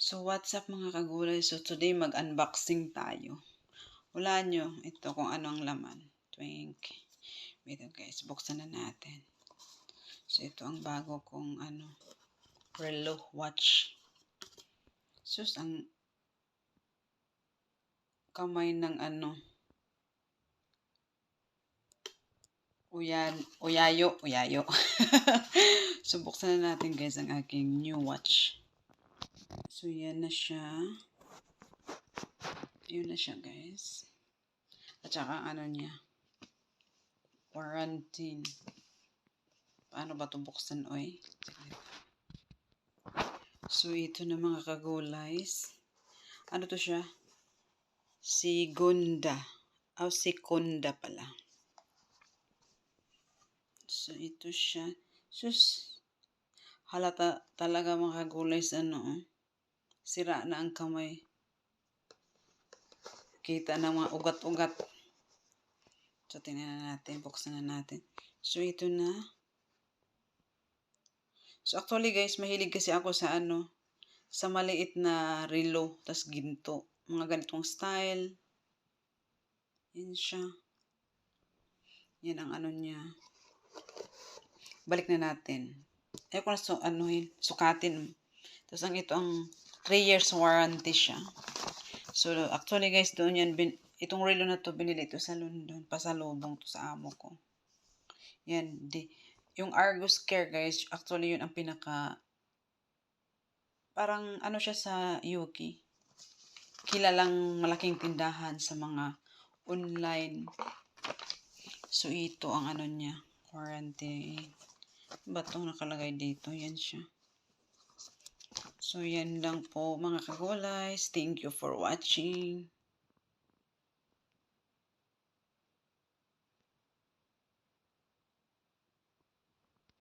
So, what's up mga kagulay? So, today mag-unboxing tayo. Hulaan nyo ito kung ano ang laman. Twink. Wait guys, buksan na natin. So, ito ang bago kong relo watch. Sus, ang kamay ng uyayo. So, buksan na natin guys ang aking new watch. So, yan na siya. Yun na siya guys. At saka niya. Quarantine. Paano ba ito buksan, oy? So, ito na mga kagulays. Ano to siya? Segunda. Segunda pala. So, ito siya. Sus. Halata talaga mga kagulays, sira na ang kamay. Kita na mga ugat-ugat. So, tingnan natin. Buksan na natin. So, ito na. So, actually guys, mahilig kasi ako sa sa maliit na relo, tas ginto. Mga ganitong style. Yan siya. Yan ang niya. Balik na natin. Ayaw ko na sukatin. Tapos ito ang 3 years warranty siya. So, actually guys, doon yan, itong relo na to, binili ito sa London. Pasalubong to sa amo ko. Yan, yung Argus Care guys, actually yun ang parang siya sa UK. Kilalang malaking tindahan sa mga online. So, ito ang niya, quarantine. Ba't itong nakalagay dito? Yan siya. So, yan lang po mga kagulays. Thank you for watching.